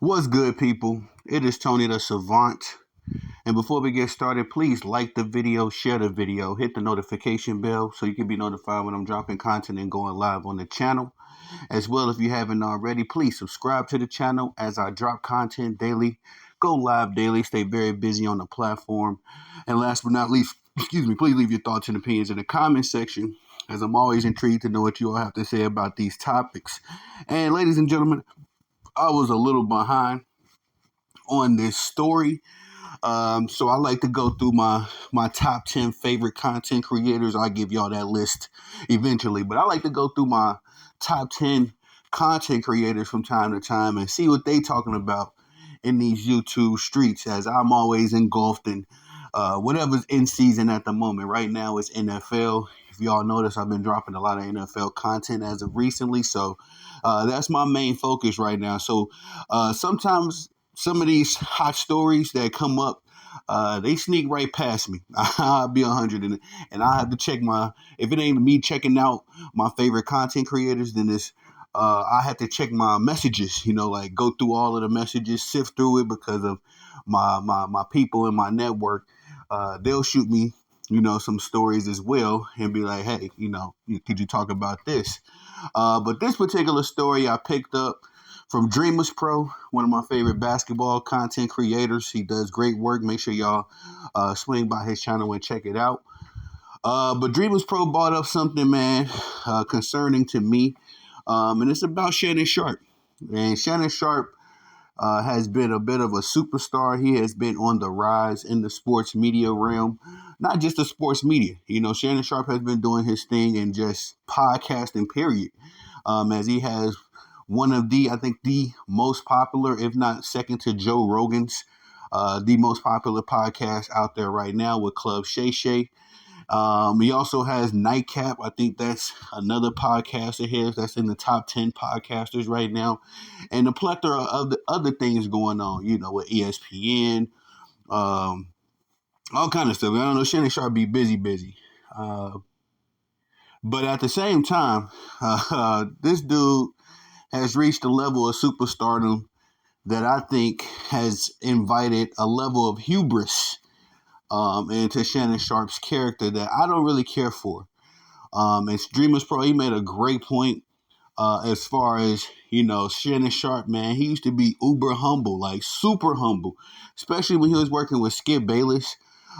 What's good, people? It is Tony the Savant. And before we get started, please like the video, share the video, hit the notification bell so you can be notified when I'm dropping content and going live on the channel. As well, if you haven't already, please subscribe to the channel as I drop content daily, go live daily, stay very busy on the platform. And last but not least, please leave your thoughts and opinions in the comment section, as I'm always intrigued to know what you all have to say about these topics. And ladies and gentlemen, I was a little behind on this story. So I like to go through my top 10 favorite content creators. I'll give y'all that list eventually, but I like to go through my top 10 content creators from time to time and see what they talking about in these YouTube streets, as I'm always engulfed in whatever's in season at the moment. Right now it's NFL. If y'all notice, I've been dropping a lot of NFL content as of recently, so that's my main focus right now. So sometimes some of these hot stories that come up, they sneak right past me. I'll be 100 and I have to check if it ain't me checking out my favorite content creators, then I had to check my messages, like go through all of the messages, sift through it because of my people in my network. They'll shoot me, some stories as well and be like, hey, could you talk about this? But this particular story I picked up from Dreamers Pro, one of my favorite basketball content creators. He does great work. Make sure y'all swing by his channel and check it out. But Dreamers Pro brought up something, man, concerning to me, and it's about Shannon Sharpe. And Shannon Sharpe has been a bit of a superstar. He has been on the rise in the sports media realm, not just the sports media. Shannon Sharpe has been doing his thing in just podcasting, period, as he has one of I think the most popular, if not second to Joe Rogan's, the most popular podcast out there right now with Club Shay Shay. He also has Nightcap. I think that's another podcast of his that's in the top 10 podcasters right now. And a plethora of the other things going on, with ESPN, all kind of stuff. I don't know, Shannon Sharpe be busy. But at the same time, this dude has reached a level of superstardom that I think has invited a level of hubris into Shannon Sharpe's character that I don't really care for. It's Dreamers Pro. He made a great point as far as, Shannon Sharpe, man. He used to be uber humble, like super humble, especially when he was working with Skip Bayless.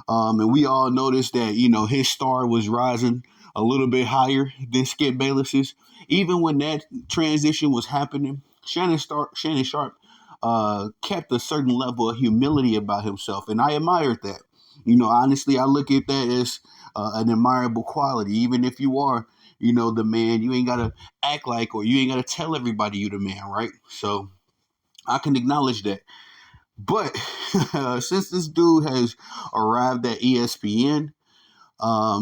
And we all noticed that, his star was rising a little bit higher than Skip Bayless's. Even when that transition was happening, Shannon Sharpe kept a certain level of humility about himself, and I admired that. Honestly, I look at that as an admirable quality. Even if you are, the man, you ain't gotta act like, or you ain't gotta tell everybody you the man, right? So I can acknowledge that. But since this dude has arrived at ESPN,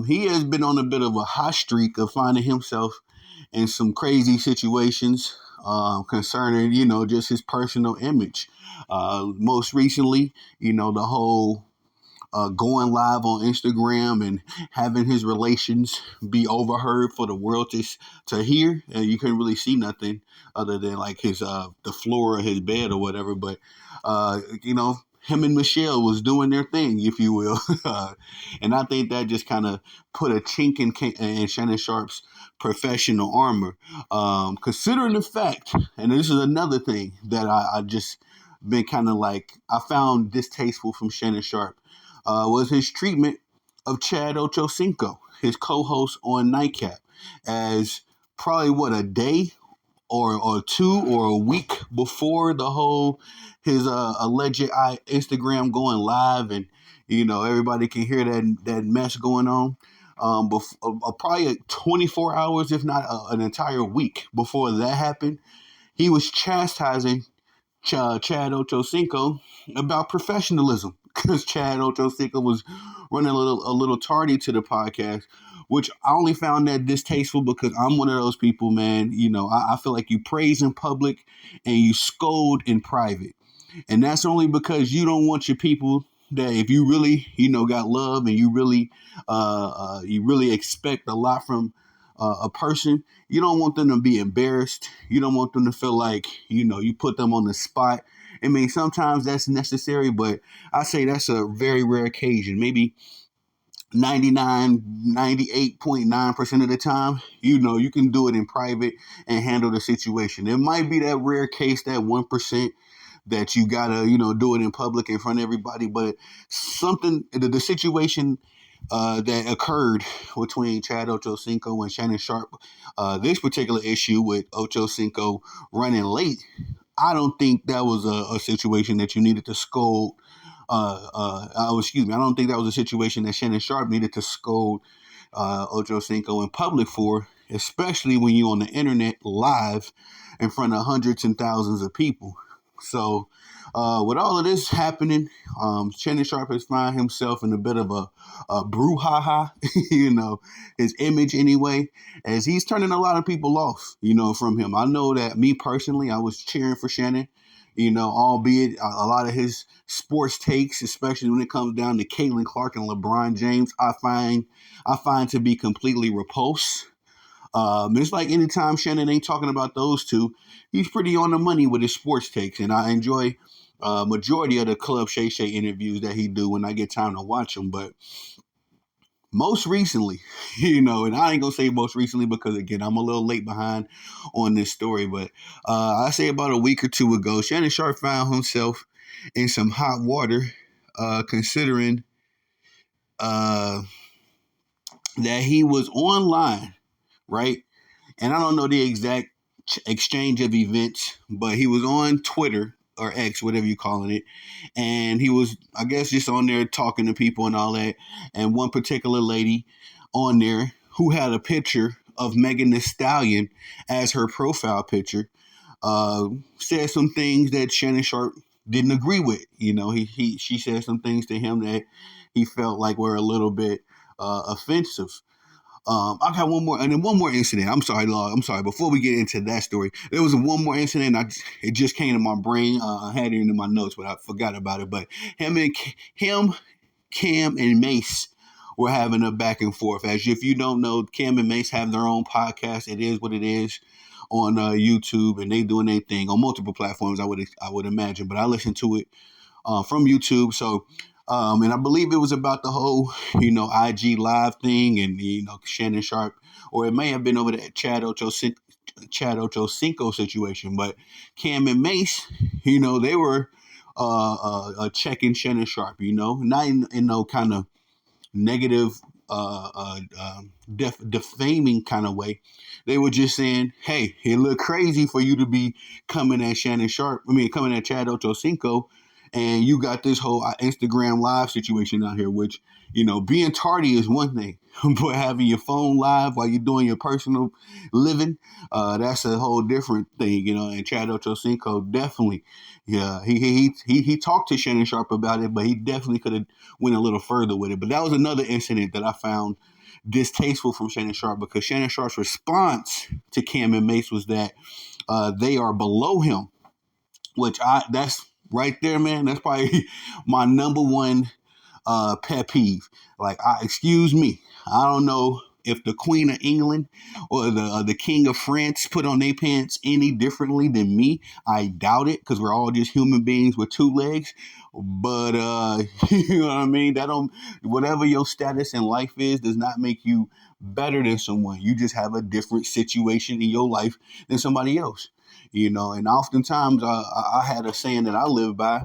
he has been on a bit of a hot streak of finding himself in some crazy situations concerning, just his personal image. Most recently, the whole going live on Instagram and having his relations be overheard for the world to hear. And you couldn't really see nothing other than like his the floor of his bed or whatever. But him and Michelle was doing their thing, if you will. And I think that just kind of put a chink in Shannon Sharpe's professional armor. Considering the fact, and this is another thing that I just been kind of like, I found distasteful from Shannon Sharpe, was his treatment of Chad Ochocinco, his co-host on Nightcap, as probably a day or two or a week before the whole his alleged Instagram going live, and everybody can hear that mess going on. Probably 24 hours, if not an entire week before that happened, he was chastising Chad Ochocinco about professionalism, because Chad Ochocinco was running a little tardy to the podcast, which I only found that distasteful because I'm one of those people, man. I feel like you praise in public and you scold in private. And that's only because you don't want your people, that if you really, got love and you really expect a lot from a person, you don't want them to be embarrassed. You don't want them to feel like, you put them on the spot. I mean, sometimes that's necessary, but I say that's a very rare occasion. Maybe 98.9% of the time, you can do it in private and handle the situation. It might be that rare case, that 1%, that you gotta, do it in public in front of everybody. But the situation that occurred between Chad Ochocinco and Shannon Sharpe, this particular issue with Ochocinco running late, I don't think that was a situation that you needed to scold. Excuse me. I don't think that was a situation that Shannon Sharpe needed to scold Ocho Cinco in public for, especially when you're on the internet live in front of hundreds and thousands of people. So, with all of this happening, Shannon Sharpe has found himself in a bit of a brouhaha, his image anyway, as he's turning a lot of people off, from him. I know that me personally, I was cheering for Shannon, albeit a lot of his sports takes, especially when it comes down to Caitlin Clark and LeBron James, I find to be completely repulsed. It's like anytime Shannon ain't talking about those two, he's pretty on the money with his sports takes, and I enjoy majority of the Club Shay Shay interviews that he do when I get time to watch them. But most recently, and I ain't gonna say most recently because again I'm a little late behind on this story, but I say about a week or two ago, Shannon Sharpe found himself in some hot water, considering that he was online, right? And I don't know the exact exchange of events, but he was on Twitter or X, whatever you calling it, and he was, I guess, just on there talking to people and all that. And one particular lady on there who had a picture of Megan Thee Stallion as her profile picture, said some things that Shannon Sharpe didn't agree with. She said some things to him that he felt like were a little bit offensive. I got one more, and then one more incident. I'm sorry, Lord. I'm sorry. Before we get into that story, there was one more incident. It just came to my brain. I had it in my notes, but I forgot about it. But him, Cam, and Mace were having a back and forth. As if you don't know, Cam and Mace have their own podcast. It is what it is on YouTube, and they doing their thing on multiple platforms. I would imagine, but I listen to it from YouTube. So, and I believe it was about the whole, IG live thing and, Shannon Sharpe, or it may have been over the Chad Ochocinco situation, but Cam and Mace, they were checking Shannon Sharpe, not in no kind of negative, defaming kind of way. They were just saying, hey, it looked crazy for you to be coming at coming at Chad Ochocinco, and you got this whole Instagram live situation out here, which, being tardy is one thing, but having your phone live while you're doing your personal living, that's a whole different thing, and Chad Ochocinco definitely, yeah, he talked to Shannon Sharpe about it, but he definitely could have went a little further with it. But that was another incident that I found distasteful from Shannon Sharpe, because Shannon Sharpe's response to Cam and Mace was that they are below him, which that's right there, man. That's probably my number one pet peeve. Like, excuse me, I don't know if the Queen of England or the King of France put on their pants any differently than me. I doubt it, because we're all just human beings with two legs. But you know what I mean? That don't Whatever your status in life is does not make you better than someone. You just have a different situation in your life than somebody else. And oftentimes I had a saying that I live by.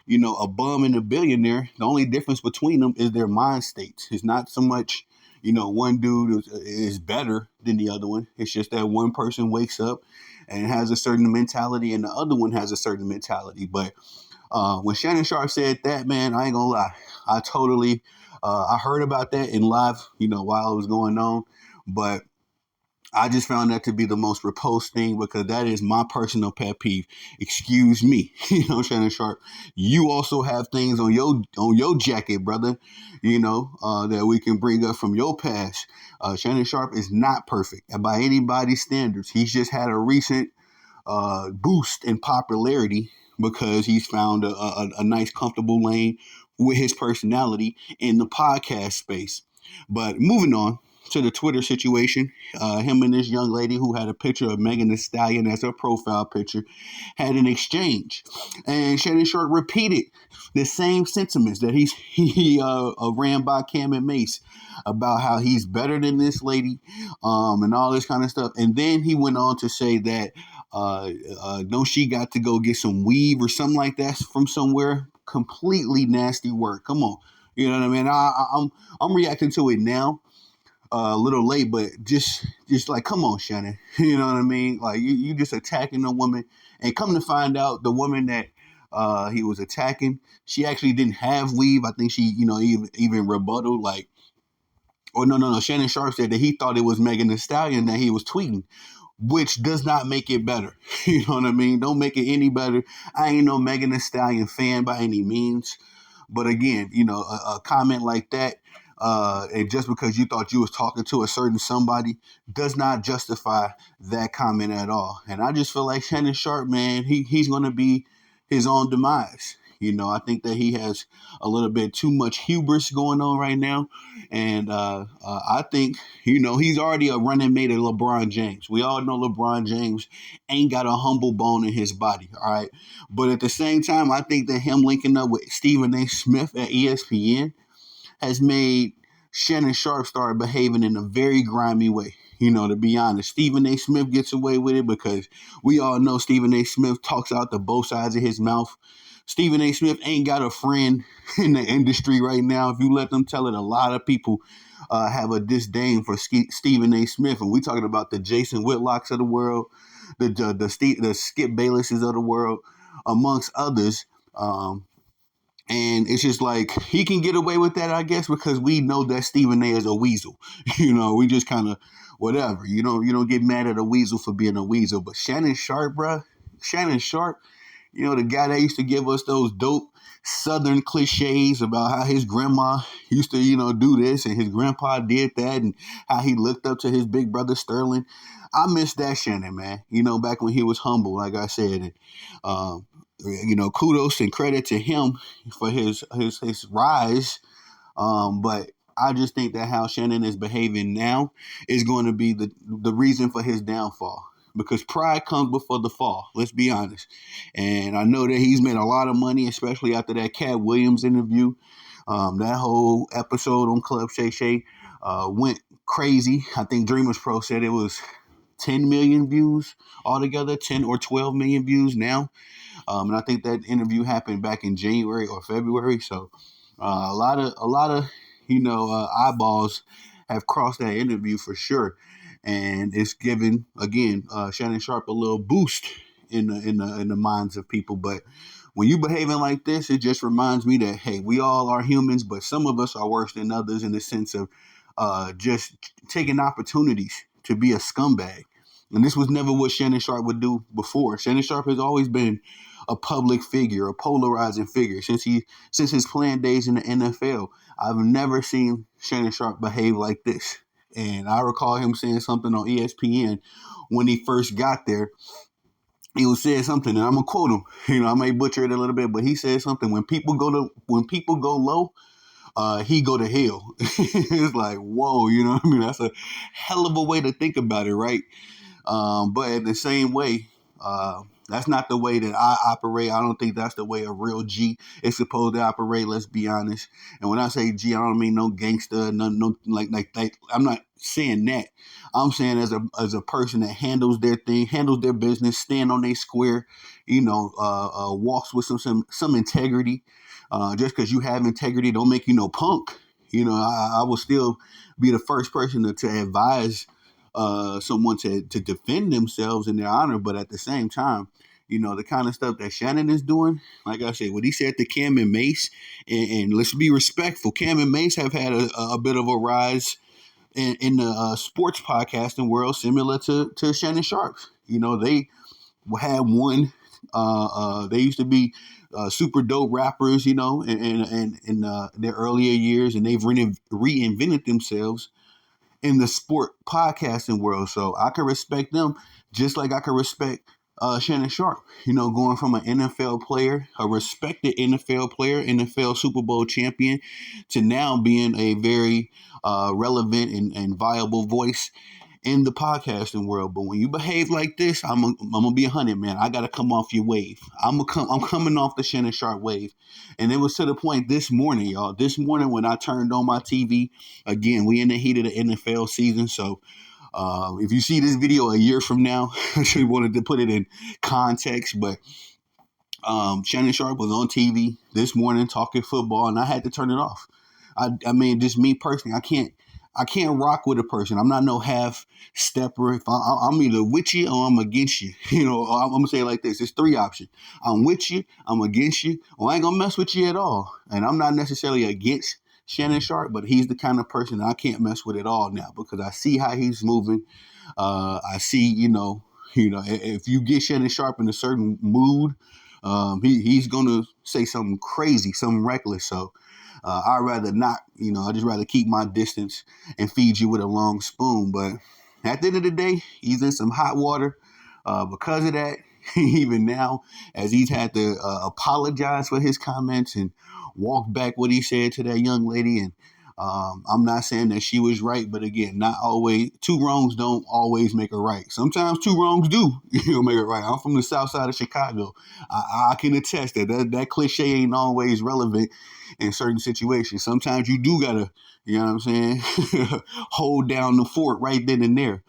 A bum and a billionaire, the only difference between them is their mind states. It's not so much, one dude is better than the other one. It's just that one person wakes up and has a certain mentality and the other one has a certain mentality. But when Shannon Sharpe said that, man, I ain't gonna lie. I totally, I heard about that in live, while it was going on. But I just found that to be the most repulsed thing, because that is my personal pet peeve. Excuse me, Shannon Sharpe. You also have things on your jacket, brother. That we can bring up from your past. Shannon Sharpe is not perfect by anybody's standards. He's just had a recent boost in popularity because he's found a nice, comfortable lane with his personality in the podcast space. But moving on. to the Twitter situation. Him and this young lady who had a picture of Megan Thee Stallion as her profile picture had an exchange, and Shannon Sharpe repeated the same sentiments that he ran by Cam and Mace about how he's better than this lady, and all this kind of stuff. And then he went on to say that don't she got to go get some weave or something like that from somewhere? Completely nasty work. Come on, you know what I mean? I'm reacting to it now, a little late, but just like, come on, Shannon. You know what I mean? Like you just attacking a woman, and come to find out, the woman that he was attacking, she actually didn't have weave. I think she, even rebutted, like, or no. Shannon Sharpe said that he thought it was Megan Thee Stallion that he was tweeting, which does not make it better. You know what I mean? Don't make it any better. I ain't no Megan Thee Stallion fan by any means. But again, a comment like that, and just because you thought you was talking to a certain somebody, does not justify that comment at all. And I just feel like Shannon Sharpe, man, he's going to be his own demise. I think that he has a little bit too much hubris going on right now. And I think, he's already a running mate of LeBron James. We all know LeBron James ain't got a humble bone in his body, all right? But at the same time, I think that him linking up with Stephen A. Smith at ESPN has made Shannon Sharpe start behaving in a very grimy way. To be honest, Stephen A. Smith gets away with it because we all know Stephen A. Smith talks out the both sides of his mouth. Stephen A. Smith ain't got a friend in the industry right now. If you let them tell it, a lot of people have a disdain for Stephen A. Smith. And we talking about the Jason Whitlocks of the world, the Skip Baylesses of the world, amongst others. And it's just like he can get away with that, I guess, because we know that Stephen A. is a weasel. We just kind of whatever. You don't get mad at a weasel for being a weasel. But Shannon Sharpe, bruh, Shannon Sharpe, the guy that used to give us those dope Southern cliches about how his grandma used to, do this and his grandpa did that and how he looked up to his big brother Sterling. I miss that Shannon, man. Back when he was humble, like I said. And, kudos and credit to him for his rise. But I just think that how Shannon is behaving now is going to be the reason for his downfall. Because pride comes before the fall. Let's be honest. And I know that he's made a lot of money, especially after that Cat Williams interview. That whole episode on Club Shay Shay went crazy. I think Dreamers Pro said it was 10 million views altogether, 10 or 12 million views now. And I think that interview happened back in January or February. So a lot of eyeballs have crossed that interview for sure. And it's given, again, Shannon Sharpe a little boost in the minds of people. But when you behaving like this, it just reminds me that, hey, we all are humans, but some of us are worse than others in the sense of just taking opportunities to be a scumbag. And this was never what Shannon Sharpe would do before. Shannon Sharpe has always been a public figure, a polarizing figure since his playing days in the NFL. I've never seen Shannon Sharpe behave like this. And I recall him saying something on ESPN when he first got there. He was saying something, and I'm gonna quote him. I may butcher it a little bit, but he said something: when people go low, he go to hell. It's like, whoa, what I mean? That's a hell of a way to think about it, right? But in the same way, that's not the way that I operate. I don't think that's the way a real G is supposed to operate. Let's be honest. And when I say G, I don't mean no gangster, no like that. I'm not saying that. I'm saying as a person that handles their thing, handles their business, stand on their square, walks with some integrity. Just because you have integrity don't make you no punk. I will still be the first person to advise someone to defend themselves in their honor. But at the same time, the kind of stuff that Shannon is doing, like I said, what he said to Cam and Mace, and let's be respectful, Cam and Mace have had a bit of a rise in the sports podcasting world, similar to Shannon Sharpe. They had one. They used to be super dope rappers, in their earlier years, and they've reinvented themselves in the sport podcasting world. So I can respect them just like I can respect Shannon Sharpe, going from an NFL player, a respected NFL player, NFL Super Bowl champion, to now being a very relevant and viable voice in the podcasting world. But when you behave like this, I'm gonna be 100, man. I gotta come off your wave. I'm coming off the Shannon Sharpe wave, and it was to the point this morning, y'all. This morning when I turned on my TV, again, we in the heat of the NFL season, so. If you see this video a year from now, I just wanted to put it in context, but Shannon Sharpe was on TV this morning talking football, and I had to turn it off. I mean, just me personally, I can't rock with a person. I'm not no half stepper. If I'm either with you or I'm against you. I'm gonna say it like this: it's three options. I'm with you, I'm against you, or I ain't gonna mess with you at all. And I'm not necessarily against Shannon Sharpe, but he's the kind of person that I can't mess with at all now because I see how he's moving. I see, if you get Shannon Sharpe in a certain mood, he's gonna say something crazy, something reckless. So I'd rather not, I just rather keep my distance and feed you with a long spoon. But at the end of the day, he's in some hot water because of that. Even now, as he's had to apologize for his comments and walk back what he said to that young lady. And I'm not saying that she was right, but again, not always. Two wrongs don't always make a right. Sometimes two wrongs do make it right. I'm from the south side of Chicago. I can attest that cliche ain't always relevant in certain situations. Sometimes you do gotta, you know what I'm saying, hold down the fort right then and there.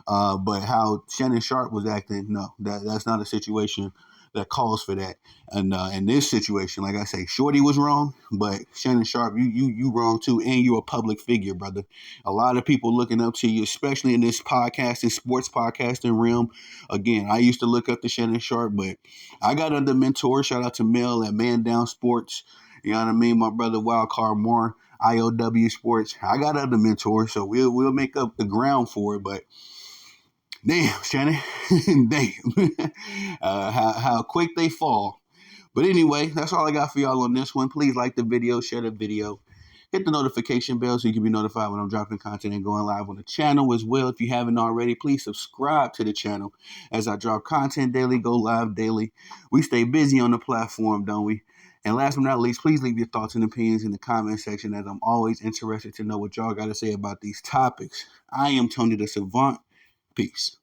But how Shannon Sharpe was acting, no, that's not a situation that calls for that. And in this situation, like I say, Shorty was wrong, but Shannon Sharpe, you wrong too, and you're a public figure, brother. A lot of people looking up to you, especially in this podcasting, sports podcasting realm. Again, I used to look up to Shannon Sharpe, but I got other mentors. Shout out to Mel at Man Down Sports. You know what I mean? My brother Wildcard Moore, IOW Sports. I got other mentors, so we'll make up the ground for it, but. Damn, Shannon. Damn. How quick they fall. But anyway, that's all I got for y'all on this one. Please like the video, share the video, hit the notification bell so you can be notified when I'm dropping content and going live on the channel as well. If you haven't already, please subscribe to the channel as I drop content daily, go live daily. We stay busy on the platform, don't we? And last but not least, please leave your thoughts and opinions in the comment section as I'm always interested to know what y'all got to say about these topics. I am Tony the Savant. Peace.